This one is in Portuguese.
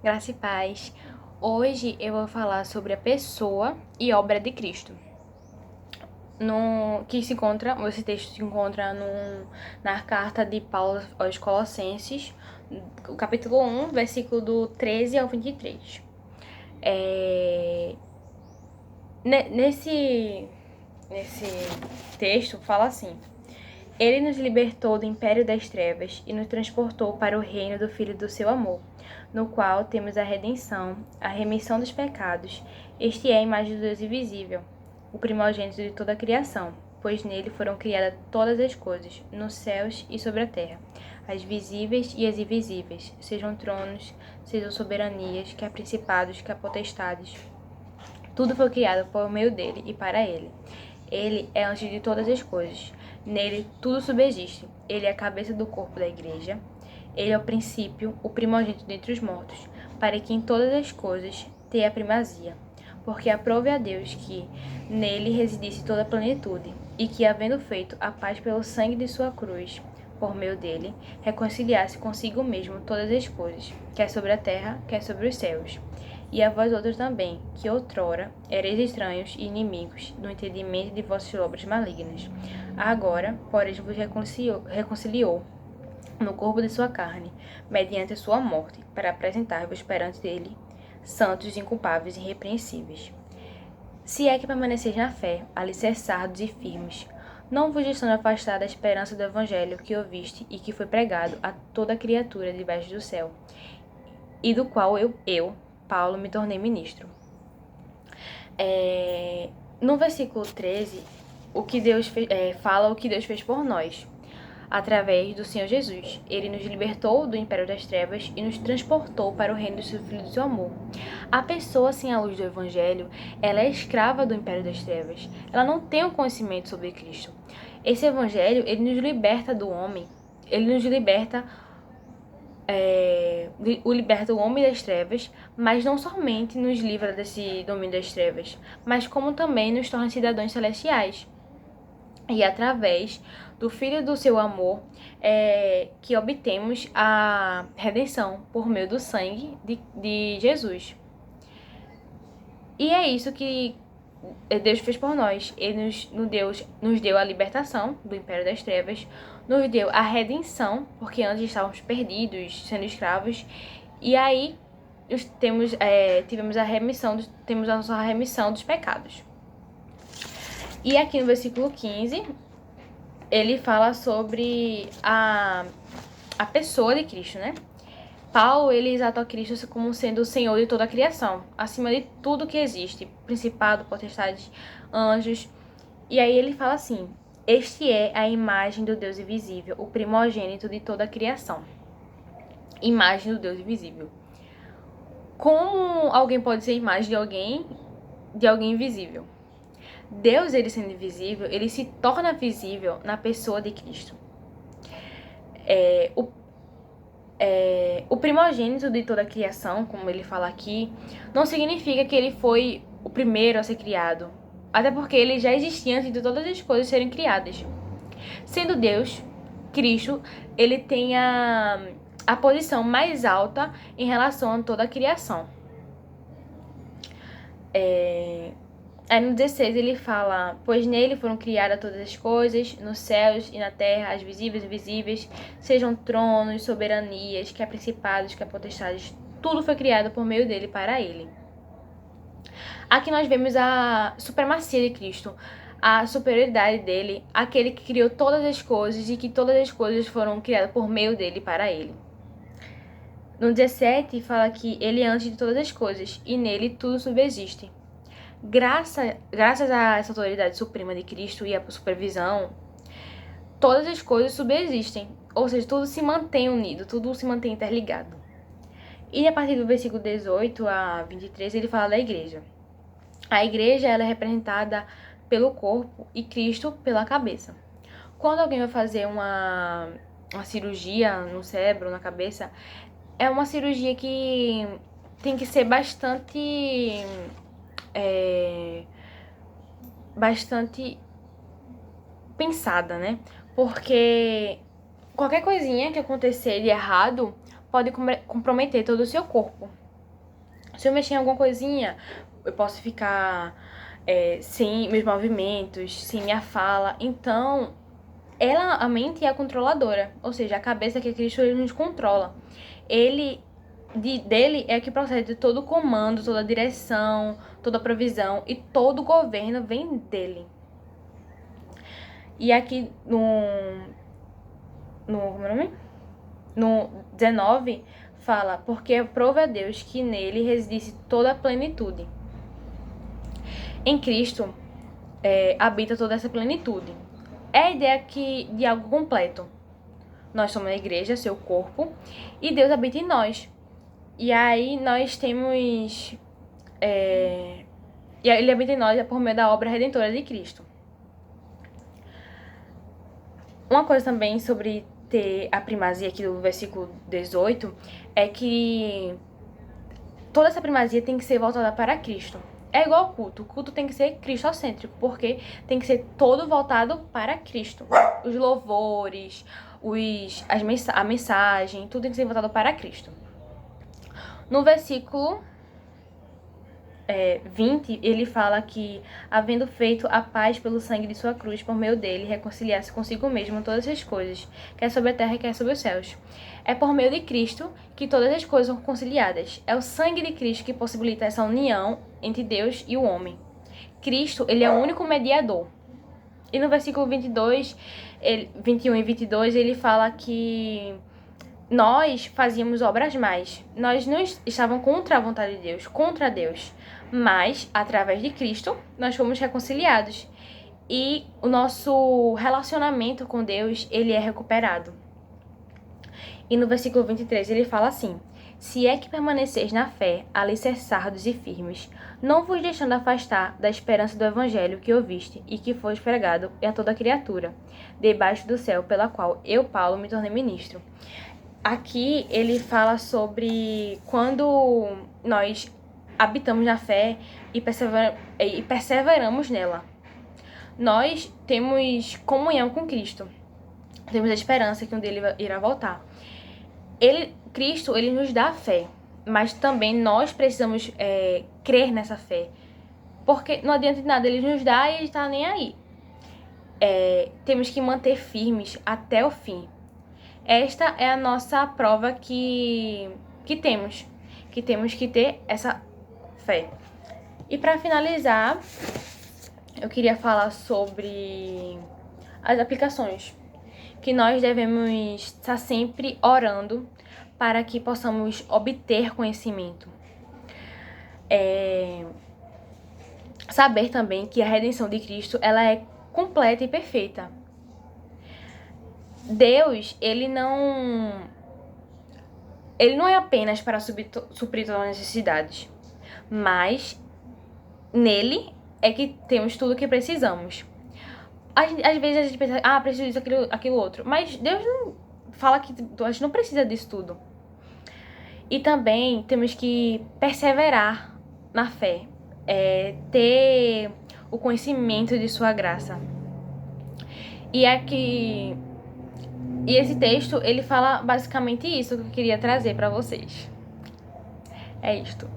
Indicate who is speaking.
Speaker 1: Graça e paz. Hoje eu vou falar sobre a pessoa e obra de Cristo. Esse texto se encontra na carta de Paulo aos Colossenses, o capítulo 1, versículo do 13 ao 23. Nesse texto fala assim: Ele nos libertou do império das trevas e nos transportou para o reino do Filho do seu amor, no qual temos a redenção, a remissão dos pecados. Este é a imagem do Deus invisível, o primogênito de toda a criação, pois nele foram criadas todas as coisas, nos céus e sobre a terra, as visíveis e as invisíveis, sejam tronos, sejam soberanias, quer principados, quer potestades. Tudo foi criado por meio dele e para ele. Ele é antes de todas as coisas. Nele tudo subsiste. Ele é a cabeça do corpo da igreja. Ele é o princípio, o primogênito dentre os mortos, para que em todas as coisas tenha a primazia. Porque aprove a Deus que nele residisse toda a plenitude, e que, havendo feito a paz pelo sangue de sua cruz, por meio dele, reconciliasse consigo mesmo todas as coisas, quer sobre a terra, quer sobre os céus. E a vós outros também, que outrora ereis estranhos e inimigos do entendimento de vossas obras malignas. Agora, porém, vos reconciliou no corpo de sua carne, mediante a sua morte, para apresentar-vos perante ele, santos, inculpáveis e irrepreensíveis. Se é que permaneceis na fé, alicerçados e firmes, não vos estando afastada a esperança do evangelho que ouviste e que foi pregado a toda criatura debaixo do céu, e do qual eu Paulo, me tornei ministro. No versículo 13, fala o que Deus fez por nós, através do Senhor Jesus. Ele nos libertou do império das trevas e nos transportou para o reino do seu Filho do seu amor. A pessoa sem a luz do Evangelho, ela é escrava do império das trevas. Ela não tem o conhecimento sobre Cristo. Esse Evangelho, ele nos liberta do homem. Ele nos liberta o homem das trevas, mas não somente nos livra desse domínio das trevas, mas como também nos torna cidadãos celestiais. E através do Filho do seu amor, que obtemos a redenção por meio do sangue de Jesus. E é isso que Deus fez por nós. Ele nos deu a libertação do império das trevas, nos deu a redenção, porque antes estávamos perdidos, sendo escravos, e aí temos a nossa remissão dos pecados. E aqui no versículo 15, ele fala sobre a pessoa de Cristo, né? Paulo, ele exalta a Cristo como sendo o Senhor de toda a criação, acima de tudo que existe, principado, potestades, anjos. E aí ele fala assim: este é a imagem do Deus invisível, o primogênito de toda a criação. Imagem do Deus invisível. Como alguém pode ser imagem de alguém invisível? Deus, ele sendo invisível, ele se torna visível na pessoa de Cristo. O primogênito de toda a criação, como ele fala aqui, não significa que ele foi o primeiro a ser criado, até porque ele já existia antes de todas as coisas serem criadas. Sendo Deus, Cristo, ele tem a posição mais alta em relação a toda a criação. Aí no 16 ele fala: pois nele foram criadas todas as coisas, nos céus e na terra, as visíveis e invisíveis, sejam tronos, soberanias, quer principados, quer potestades, tudo foi criado por meio dele para ele. Aqui nós vemos a supremacia de Cristo, a superioridade dele, aquele que criou todas as coisas e que todas as coisas foram criadas por meio dele para ele. No 17 fala que ele é antes de todas as coisas e nele tudo subsiste. Graças a essa autoridade suprema de Cristo e a supervisão, todas as coisas subsistem, ou seja, tudo se mantém unido, tudo se mantém interligado. E a partir do versículo 18 a 23 ele fala da igreja. A igreja, ela é representada pelo corpo e Cristo pela cabeça. Quando alguém vai fazer uma cirurgia no cérebro, na cabeça, é uma cirurgia que tem que ser bastante pensada, né? Porque qualquer coisinha que acontecer de errado pode comprometer todo o seu corpo. Se eu mexer em alguma coisinha, eu posso ficar sem meus movimentos, sem minha fala. Então, a mente é a controladora, ou seja, a cabeça que é Cristo, ele nos controla. Dele é que procede todo o comando, toda a direção, toda a provisão e todo o governo vem dele. E aqui como é o nome? No 19 fala, porque aprove a Deus que nele residisse toda a plenitude. Em Cristo habita toda essa plenitude. É a ideia de algo completo. Nós somos a igreja, seu corpo, e Deus habita em nós. E aí nós temos... e ele habita em nós por meio da obra redentora de Cristo. Uma coisa também sobre ter a primazia aqui do versículo 18 é que toda essa primazia tem que ser voltada para Cristo. É igual ao culto. O culto tem que ser cristocêntrico, porque tem que ser todo voltado para Cristo. Os louvores, a mensagem, tudo tem que ser voltado para Cristo. No versículo 20, ele fala que, havendo feito a paz pelo sangue de sua cruz, por meio dele, reconciliar-se consigo mesmo todas as coisas, quer sobre a terra, quer sobre os céus. É por meio de Cristo que todas as coisas são conciliadas. É o sangue de Cristo que possibilita essa união entre Deus e o homem. Cristo, ele é o único mediador. E no versículo 21 e 22, ele fala que nós fazíamos obras mais. Nós não estávamos contra a vontade de Deus, contra Deus. Mas, através de Cristo, nós fomos reconciliados. E o nosso relacionamento com Deus, ele é recuperado. E no versículo 23, ele fala assim: se é que permaneceis na fé, alicerçados e firmes, não vos deixando afastar da esperança do evangelho que ouviste e que foi pregado a toda criatura, debaixo do céu, pela qual eu, Paulo, me tornei ministro. Aqui ele fala sobre quando nós habitamos na fé e perseveramos nela. Nós temos comunhão com Cristo. Temos a esperança que um dia ele irá voltar. Cristo, ele nos dá fé, mas também nós precisamos crer nessa fé. Porque não adianta de nada, ele nos dá e ele está nem aí. Temos que manter firmes até o fim. Esta é a nossa prova que temos que ter essa fé. E para finalizar, eu queria falar sobre as aplicações, que nós devemos estar sempre orando para que possamos obter conhecimento. Saber também que a redenção de Cristo, ela é completa e perfeita. Deus, ele não é apenas para suprir todas as necessidades, mas nele é que temos tudo o que precisamos. Às vezes a gente pensa, preciso disso, aquilo outro, mas Deus não fala que a gente não precisa disso tudo. E também temos que perseverar na fé, ter o conhecimento de sua graça. E esse texto, ele fala basicamente isso que eu queria trazer para vocês. É isto.